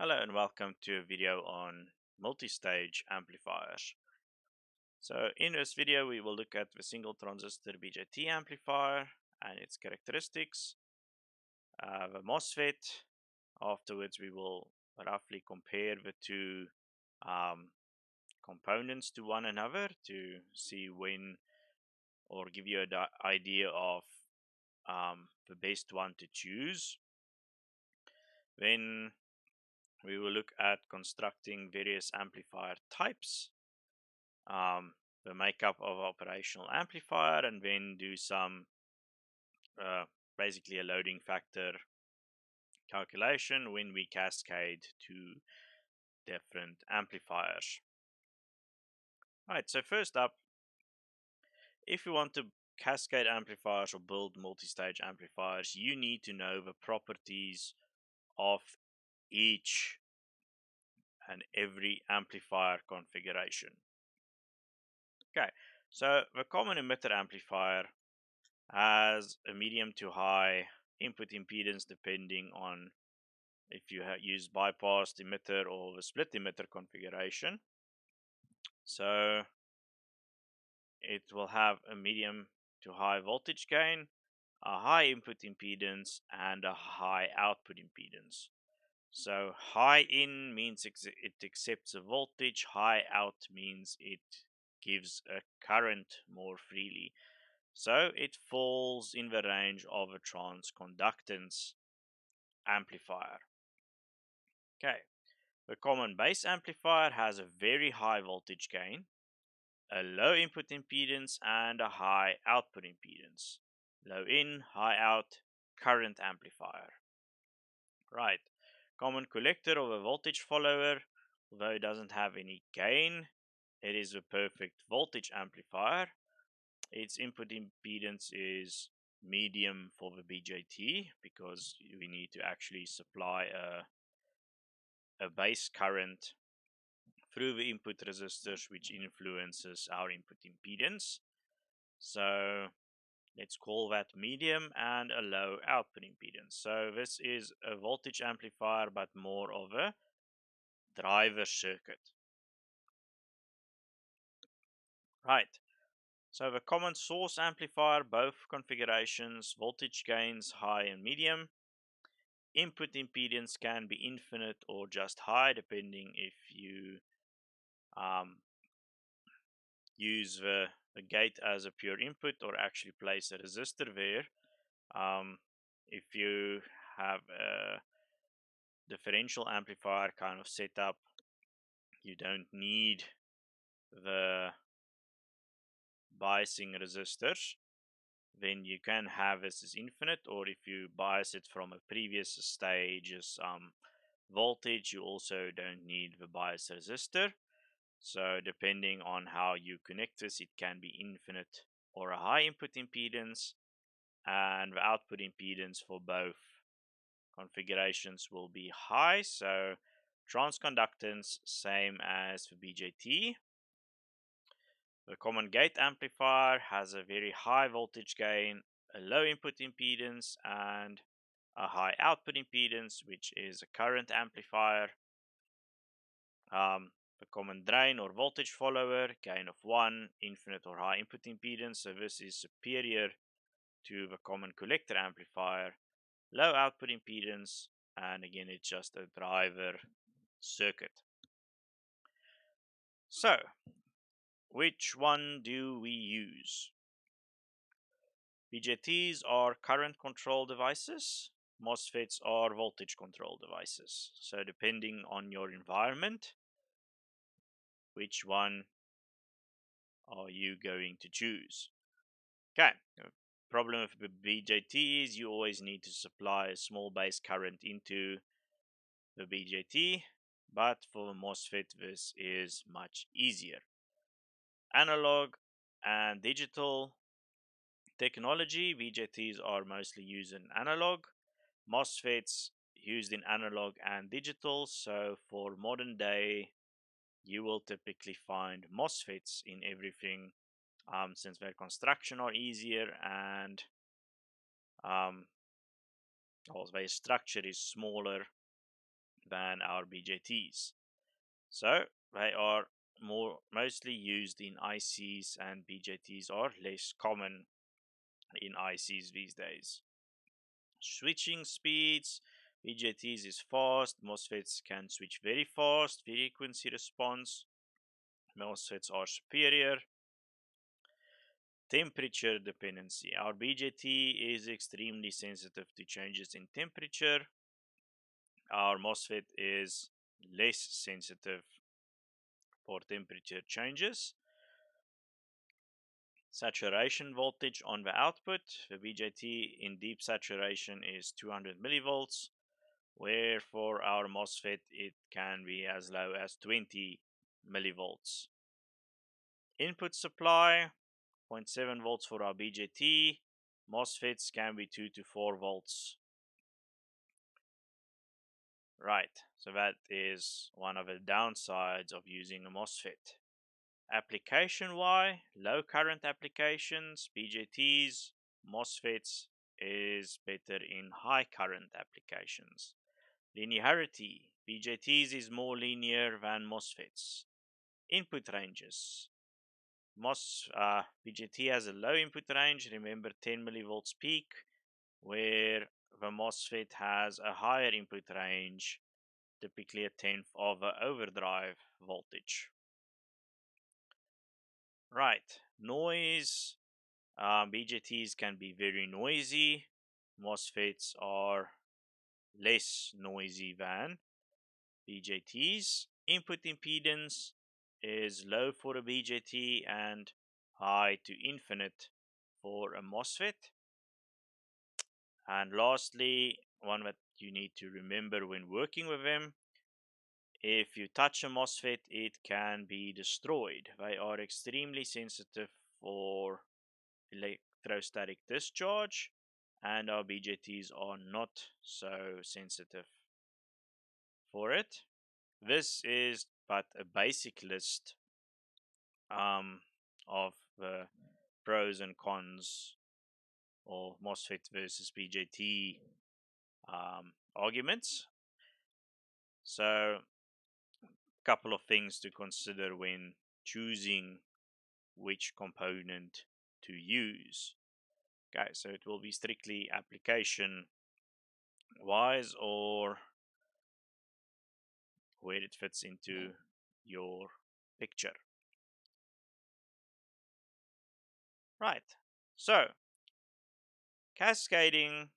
Hello and welcome to a video on multistage amplifiers. So in this video we will look at the single transistor BJT amplifier and its characteristics, the MOSFET. Afterwards we will roughly compare the two um, components to one another to see when or give you an idea of the best one to choose. Then we will look at constructing various amplifier types, the makeup of operational amplifier, and then do some basically a loading factor calculation when we cascade to different amplifiers. Alright, so first up, if you want to cascade amplifiers or build multi-stage amplifiers, you need to know the properties of each and every amplifier configuration. Okay, so the common emitter amplifier has a medium to high input impedance depending on if you use bypass emitter or the split emitter configuration. So it will have a medium to high voltage gain, a high input impedance, and a high output impedance. So high in means it accepts a voltage, high out means it gives a current more freely. So it falls in the range of a transconductance amplifier. Okay, the common base amplifier has a very high voltage gain, a low input impedance, and a high output impedance. Low in, high out, current amplifier. Right, common collector of a voltage follower, although it doesn't have any gain, it is a perfect voltage amplifier. Its input impedance is medium for the BJT because we need to actually supply a base current through the input resistors, which influences our input impedance. So let's call that medium, and a low output impedance. So this is a voltage amplifier but more of a driver circuit. Right. So the common source amplifier, both configurations, voltage gains high and medium. Input impedance can be infinite or just high, depending if you use the gate as a pure input or actually place a resistor there. If you have a differential amplifier kind of setup, you don't need the biasing resistors, then you can have this as infinite, or if you bias it from a previous stage's voltage, you also don't need the bias resistor. So depending on how you connect this, it can be infinite or a high input impedance, and the output impedance for both configurations will be high. So transconductance, same as for BJT. The common gate amplifier has a very high voltage gain, a low input impedance, and a high output impedance, which is a current amplifier. The common drain or voltage follower, gain of 1, infinite or high input impedance. So this is superior to the common collector amplifier, low output impedance, and again it's just a driver circuit. So which one do we use? BJTs are current control devices. MOSFETs are voltage control devices. So depending on your environment, which one are you going to choose? Okay, the problem with the BJT is you always need to supply a small base current into the BJT, but for the MOSFET this is much easier. Analog and digital technology, BJTs are mostly used in analog. MOSFETs used in analog and digital. So for modern day, you will typically find MOSFETs in everything, since their construction are easier and their structure is smaller than our BJTs. So they are mostly used in ICs, and BJTs are less common in ICs these days. Switching speeds. BJTs is fast. MOSFETs can switch very fast. Frequency response. MOSFETs are superior. Temperature dependency. Our BJT is extremely sensitive to changes in temperature. Our MOSFET is less sensitive for temperature changes. Saturation voltage on the output. The BJT in deep saturation is 200 millivolts, where for our MOSFET it can be as low as 20 millivolts. Input supply, 0.7 volts for our BJT. MOSFETs can be 2 to 4 volts. Right, so that is one of the downsides of using a MOSFET. Application why? Low current applications, BJTs, MOSFETs is better in high current applications. Linearity, BJTs is more linear than MOSFETs. Input ranges, BJT has a low input range, remember 10 millivolts peak, where the MOSFET has a higher input range, typically a tenth of the overdrive voltage. Right, noise. BJTs can be very noisy. MOSFETs are less noisy than BJTs. Input impedance is low for a BJT and high to infinite for a MOSFET. And lastly, one that you need to remember when working with them, if you touch a MOSFET, it can be destroyed. They are extremely sensitive for electrostatic discharge, and our BJTs are not so sensitive for it. This is but a basic list of the pros and cons or MOSFET versus BJT arguments. So, a couple of things to consider when choosing which component to use. Okay, so it will be strictly application wise or where it fits into your picture. Right, so cascading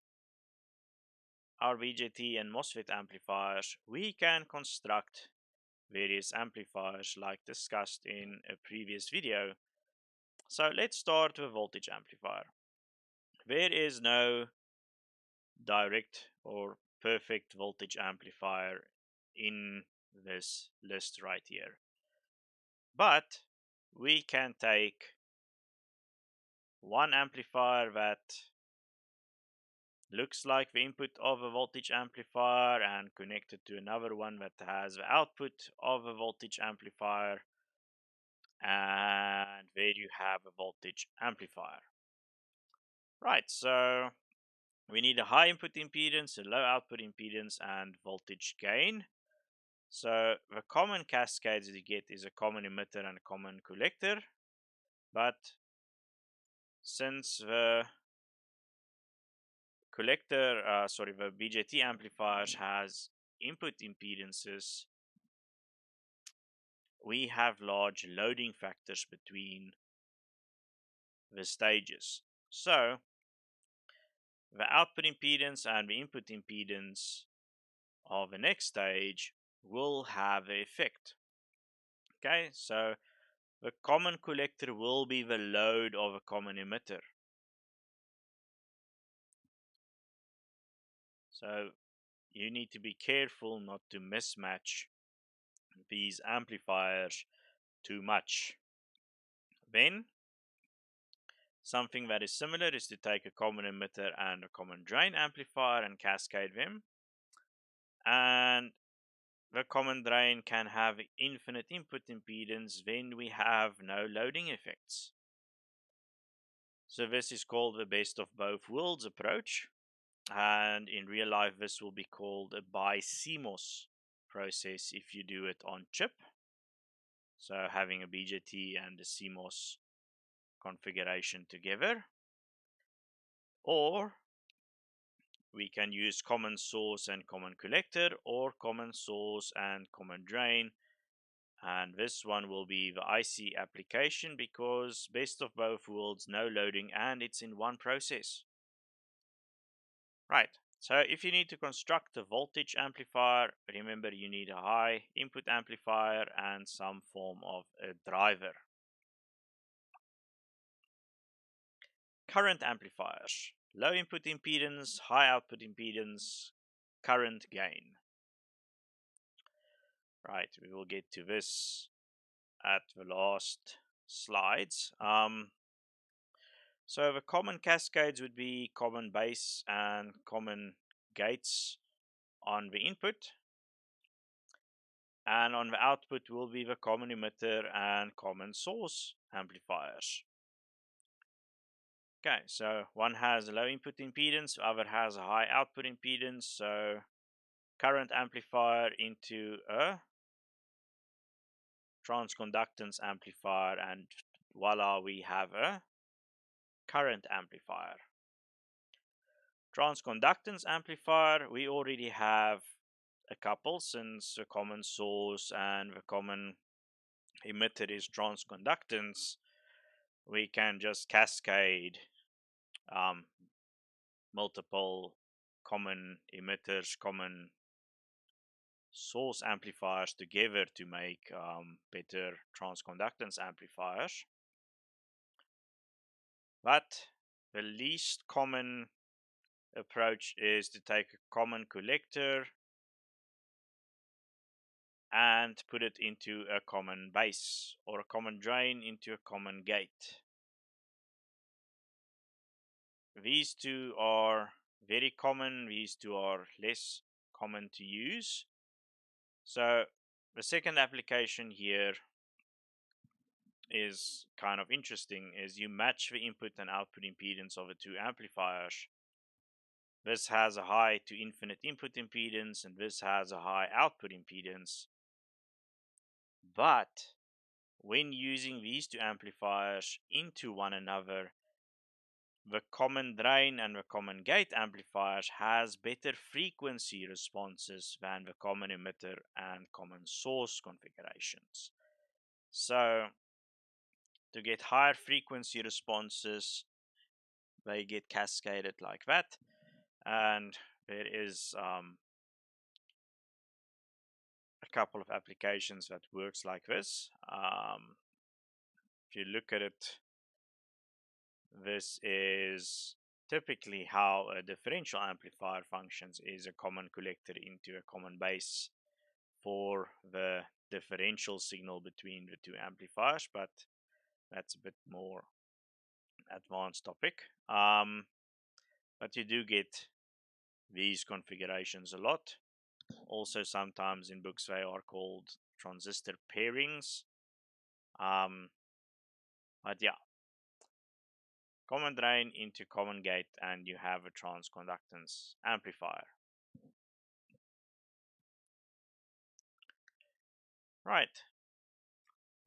our BJT and MOSFET amplifiers, we can construct various amplifiers like discussed in a previous video. So let's start with voltage amplifier. There is no direct or perfect voltage amplifier in this list right here. But we can take one amplifier that looks like the input of a voltage amplifier and connect it to another one that has the output of a voltage amplifier, and there you have a voltage amplifier. Right, so we need a high input impedance, a low output impedance, and voltage gain. So the common cascades you get is a common emitter and a common collector, but since the the BJT amplifiers has input impedances, we have large loading factors between the stages. So the output impedance and the input impedance of the next stage will have an effect. Okay, so the common collector will be the load of a common emitter. So you need to be careful not to mismatch these amplifiers too much. Then, something that is similar is to take a common emitter and a common drain amplifier and cascade them. And the common drain can have infinite input impedance, then we have no loading effects. So this is called the best of both worlds approach. And in real life, this will be called a BiCMOS process if you do it on chip. So having a BJT and a CMOS configuration together. Or we can use common source and common collector, or common source and common drain. And this one will be the IC application because best of both worlds, no loading, and it's in one process. Right, so if you need to construct a voltage amplifier, remember you need a high input amplifier and some form of a driver. Current amplifiers: low input impedance, high output impedance, current gain. Right, we will get to this at the last slides. So the common cascades would be common base and common gates on the input, and on the output will be the common emitter and common source amplifiers. Okay, so one has a low input impedance, the other has a high output impedance. So current amplifier into a transconductance amplifier, and voila, we have a current amplifier. Transconductance amplifier, we already have a couple, since the common source and the common emitter is transconductance. We can just cascade multiple common emitters, common source amplifiers together to make better transconductance amplifiers. But the least common approach is to take a common collector and put it into a common base, or a common drain into a common gate. These two are very common, these two are less common to use. So the second application here is kind of interesting, is you match the input and output impedance of the two amplifiers. This has a high to infinite input impedance and this has a high output impedance. But when using these two amplifiers into one another, the common drain and the common gate amplifiers has better frequency responses than the common emitter and common source configurations. So to get higher frequency responses, they get cascaded like that, and there is a couple of applications that works like this. If you look at it, this is typically how a differential amplifier functions, is a common collector into a common base for the differential signal between the two amplifiers, but that's a bit more advanced topic. But you do get these configurations a lot. Also, sometimes in books they are called transistor pairings. But yeah, common drain into common gate, and you have a transconductance amplifier. Right.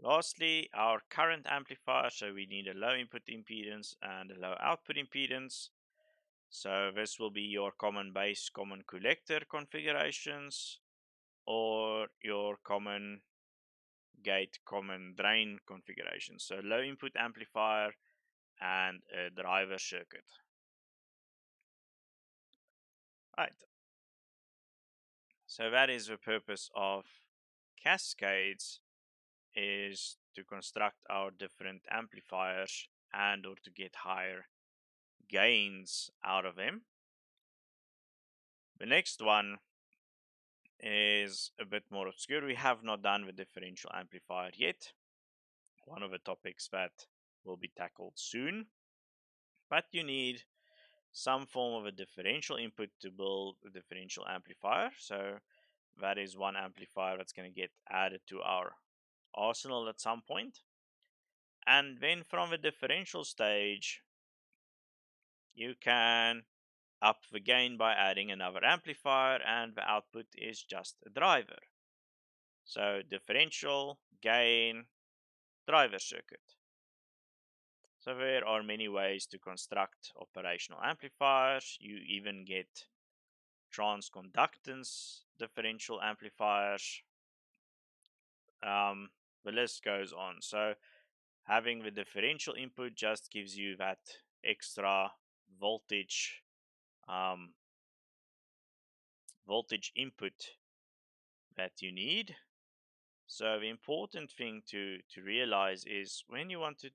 Lastly, our current amplifier. So we need a low input impedance and a low output impedance. So this will be your common base, common collector configurations, or your common gate, common drain configuration. So low input amplifier and a driver circuit. Right. So that is the purpose of cascades, is to construct our different amplifiers and or to get higher gains out of them. The next one is a bit more obscure. We have not done the differential amplifier yet. One of the topics that will be tackled soon. But you need some form of a differential input to build a differential amplifier. So that is one amplifier that's going to get added to our arsenal at some point. And then from the differential stage, you can up the gain by adding another amplifier, and the output is just a driver. So differential, gain, driver circuit. So there are many ways to construct operational amplifiers. You even get transconductance differential amplifiers. The list goes on. So having the differential input just gives you that extra voltage um, voltage input that you need. So the important thing to realize is when you want to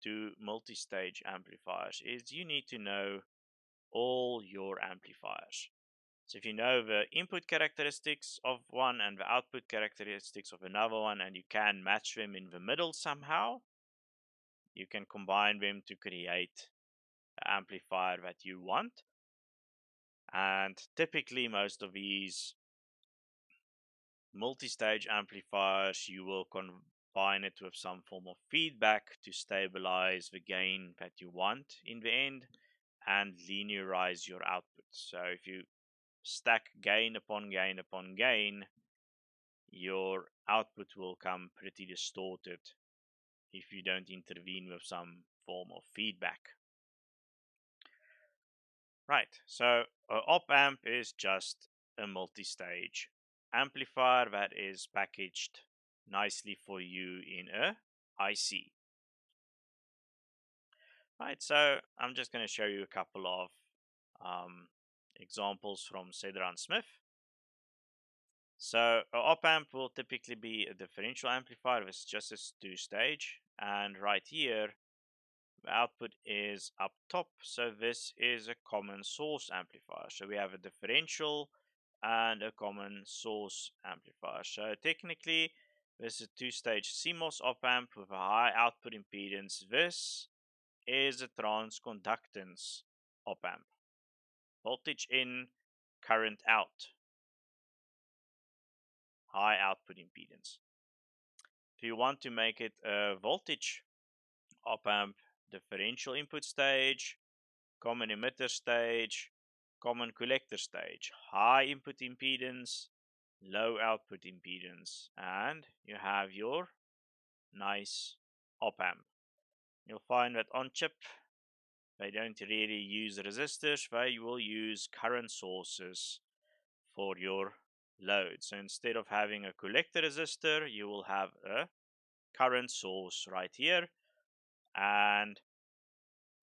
do multi-stage amplifiers is you need to know all your amplifiers. So if you know the input characteristics of one and the output characteristics of another one and you can match them in the middle somehow, you can combine them to create the amplifier that you want. And typically most of these multi-stage amplifiers, you will combine it with some form of feedback to stabilize the gain that you want in the end and linearize your output. So if you stack gain upon gain upon gain, your output will come pretty distorted if you don't intervene with some form of feedback. Right, so an op amp is just a multi-stage amplifier that is packaged nicely for you in a IC. Right, so I'm just going to show you a couple of examples from Cedar and Smith. So an op amp will typically be a differential amplifier with just a two-stage, and right here the output is up top, so this is a common source amplifier. So we have a differential and a common source amplifier. So technically this is a two-stage CMOS op amp with a high output impedance. This is a transconductance op amp. Voltage in, current out, high output impedance. If you want to make it a voltage op amp, differential input stage, common emitter stage, common collector stage, high input impedance, low output impedance, and you have your nice op amp. You'll find that on chip they don't really use resistors, they will use current sources for your load. So instead of having a collector resistor, you will have a current source right here, and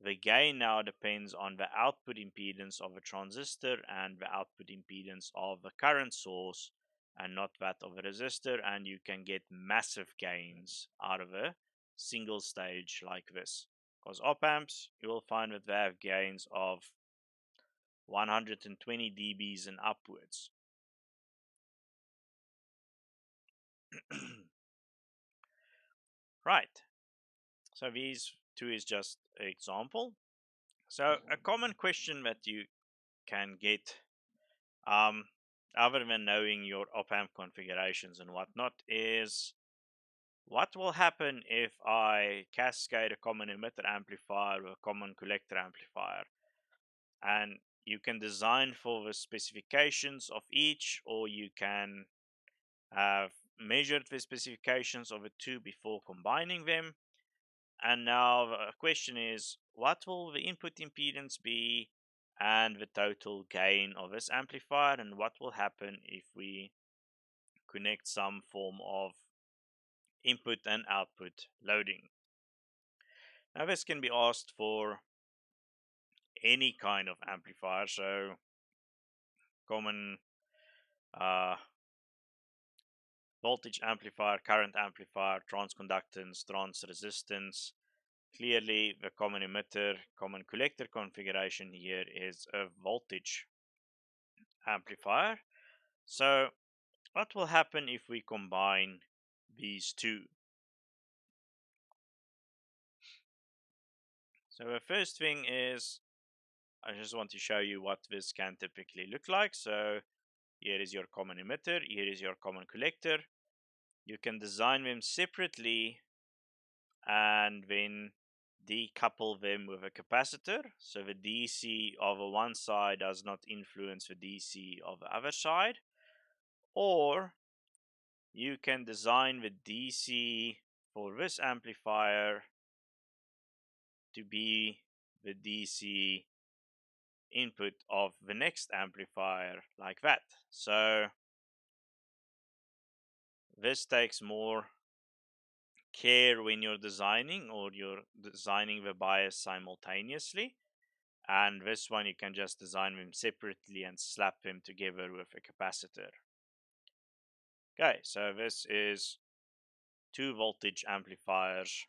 the gain now depends on the output impedance of a transistor and the output impedance of the current source and not that of a resistor, and you can get massive gains out of a single stage like this. Because op amps, you will find that they have gains of 120 dBs and upwards. Right, so these two is just an example. So a common question that you can get other than knowing your op amp configurations and whatnot is what will happen if I cascade a common emitter amplifier with a common collector amplifier. And you can design for the specifications of each, or you can have measured the specifications of the two before combining them. And now the question is, what will the input impedance be and the total gain of this amplifier, and what will happen if we connect some form of input and output loading. Now this can be asked for any kind of amplifier, so common voltage amplifier, current amplifier, transconductance, transresistance. Clearly the common emitter, common collector configuration here is a voltage amplifier. So what will happen if we combine these two? So the first thing is I just want to show you what this can typically look like. So here is your common emitter, here is your common collector. You can design them separately and then decouple them with a capacitor. So the DC of one side does not influence the DC of the other side. Or you can design the DC for this amplifier to be the DC input of the next amplifier, like that. So this takes more care when you're designing, or you're designing the bias simultaneously. And this one you can just design them separately and slap them together with a capacitor. Okay, so this is two voltage amplifiers,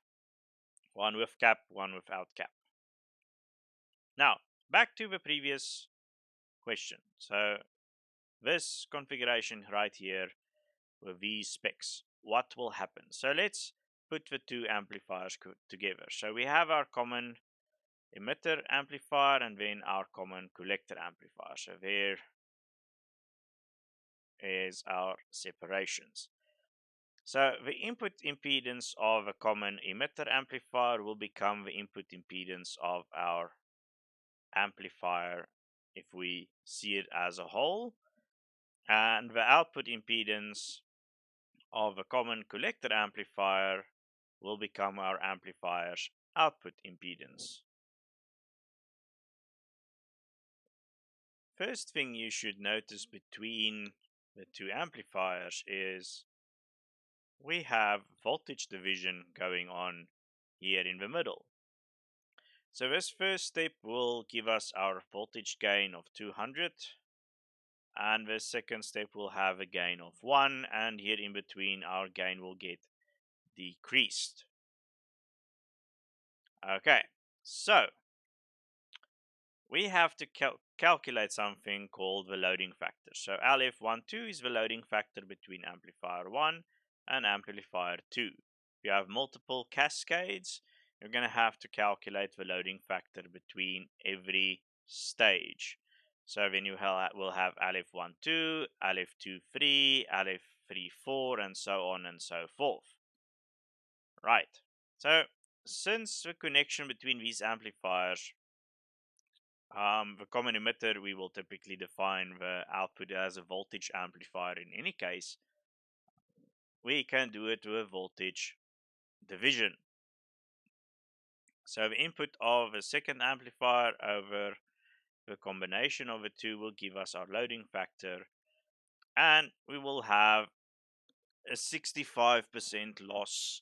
one with cap, one without cap. Now, back to the previous question. So this configuration right here with these specs, what will happen? So let's put the two amplifiers together. So we have our common emitter amplifier and then our common collector amplifier. So there is our separations. So the input impedance of a common emitter amplifier will become the input impedance of our amplifier if we see it as a whole, and the output impedance of a common collector amplifier will become our amplifier's output impedance. First thing you should notice between the two amplifiers is we have voltage division going on here in the middle. So this first step will give us our voltage gain of 200, and the second step will have a gain of 1, and here in between our gain will get decreased. Okay, so we have to calculate something called the loading factor. So LF12 is the loading factor between amplifier 1 and amplifier 2. If you have multiple cascades, you're going to have to calculate the loading factor between every stage. So then you will have LF12, LF23, LF34, and so on and so forth. Right. So since the connection between these amplifiers, the common emitter, we will typically define the output as a voltage amplifier in any case, we can do it with voltage division. So the input of a second amplifier over the combination of the two will give us our loading factor, and we will have a 65% loss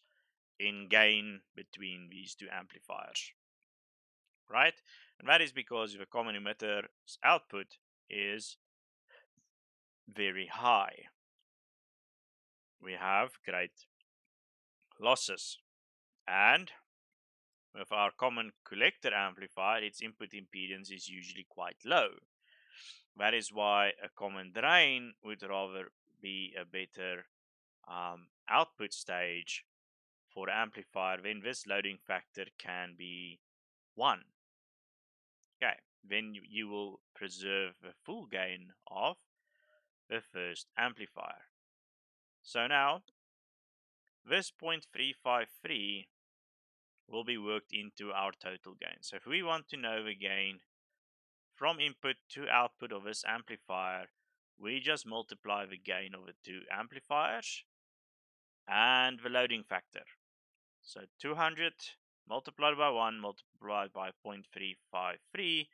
in gain between these two amplifiers, right? And that is because the common emitter's output is very high. We have great losses, and with our common collector amplifier, its input impedance is usually quite low. That is why a common drain would rather be a better output stage for amplifier when this loading factor can be 1. Okay, then you will preserve the full gain of the first amplifier. So now this 0.353 will be worked into our total gain. So if we want to know the gain from input to output of this amplifier, we just multiply the gain of the two amplifiers and the loading factor. So 200 multiplied by 1 multiplied by 0.353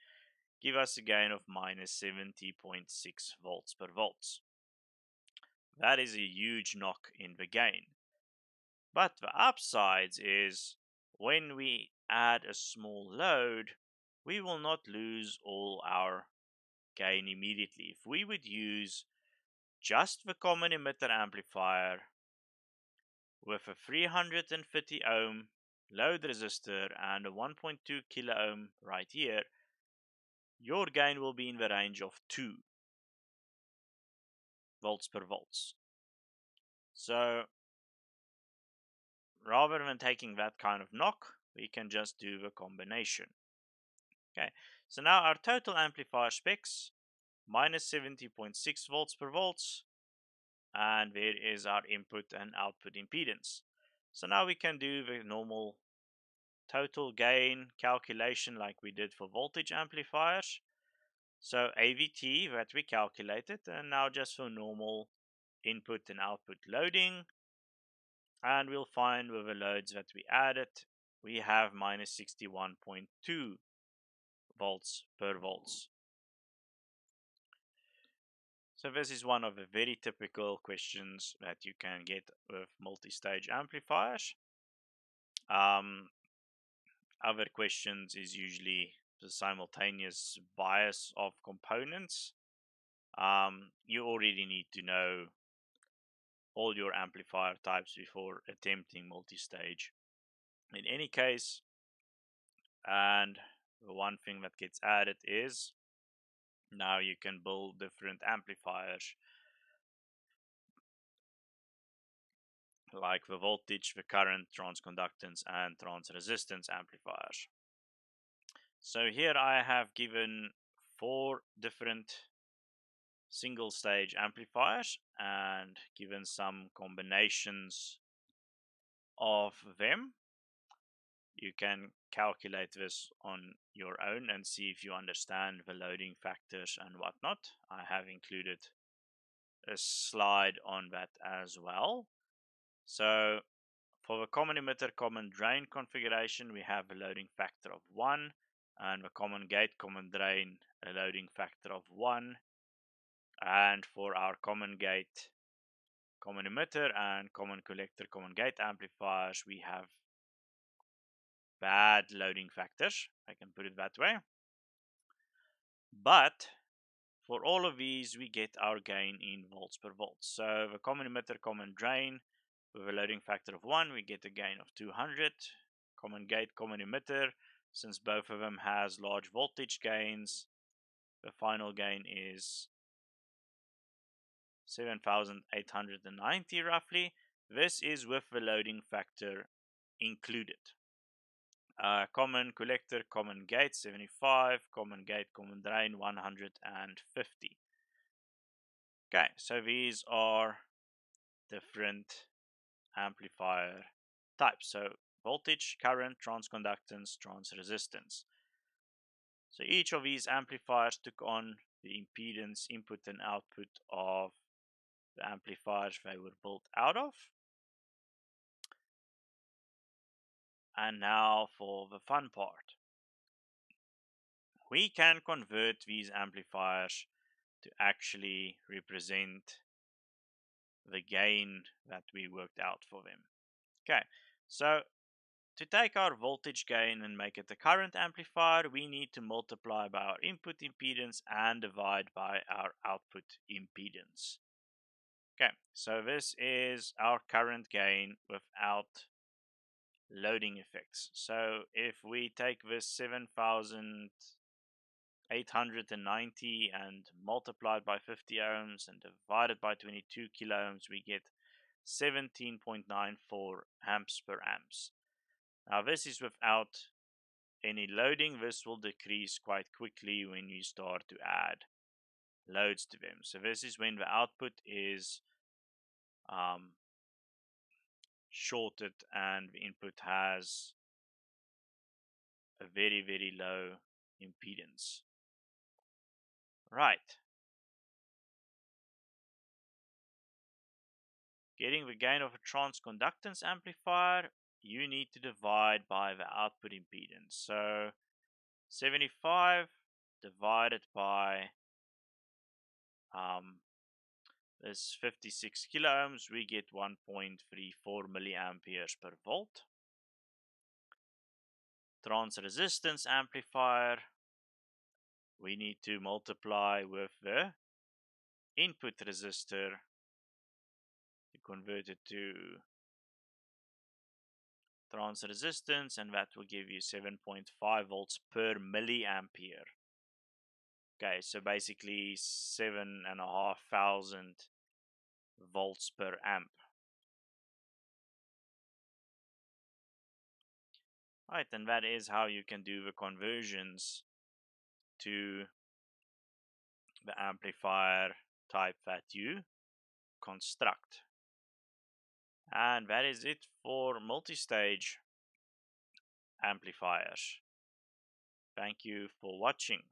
give us a gain of minus 70.6 volts per volts. That is a huge knock in the gain. But the upsides is when we add a small load, we will not lose all our gain immediately. If we would use just the common emitter amplifier with a 350 ohm load resistor and a 1.2 kilo ohm right here, your gain will be in the range of 2 volts per volts. So rather than taking that kind of knock, we can just do the combination. Okay, so now our total amplifier specs, minus 70.6 volts per volts, and there is our input and output impedance. So now we can do the normal total gain calculation like we did for voltage amplifiers. So AVT that we calculated, and now just for normal input and output loading, and we'll find with the loads that we added, we have minus 61.2 volts per volts. So this is one of the very typical questions that you can get with multi-stage amplifiers. Other questions is usually the simultaneous bias of components. You already need to know all your amplifier types before attempting multi-stage. In any case, and the one thing that gets added is now you can build different amplifiers like the voltage, the current, transconductance, and transresistance amplifiers. So here I have given 4 different single stage amplifiers and given some combinations of them. You can calculate this on your own and see if you understand the loading factors and whatnot. I have included a slide on that as well. So for the common emitter, common drain configuration, we have a loading factor of 1, and the common gate, common drain, a loading factor of 1. And for our common gate, common emitter, and common collector, common gate amplifiers, we have bad loading factors, I can put it that way. But for all of these, we get our gain in volts per volt. So the common emitter, common drain, with a loading factor of 1, we get a gain of 200. Common gate, common emitter, since both of them has large voltage gains, the final gain is 7,890 roughly. This is with the loading factor included. Common collector, common gate 75, common gate, common drain 150. Okay, so these are different amplifier types. So voltage, current, transconductance, transresistance. So each of these amplifiers took on the impedance, input and output of the amplifiers they were built out of. And now for the fun part. We can convert these amplifiers to actually represent the gain that we worked out for them. Okay, so to take our voltage gain and make it a current amplifier, we need to multiply by our input impedance and divide by our output impedance. Okay, so this is our current gain without loading effects. So if we take this 7,890 and multiply it by 50 ohms and divide it by 22 kilo ohms, we get 17.94 amps per amps. Now this is without any loading. This will decrease quite quickly when you start to add loads to them. So this is when the output is shorted and the input has a very, very low impedance. Right. Getting the gain of a transconductance amplifier, you need to divide by the output impedance. So 75 divided by this 56 kilo ohms, we get 1.34 milliamperes per volt. Transresistance amplifier, we need to multiply with the input resistor to convert it to transresistance, and that will give you 7.5 volts per milliampere. Okay, so basically 7,500 volts per amp. Right, and that is how you can do the conversions to the amplifier type that you construct. And that is it for multi-stage amplifiers. Thank you for watching.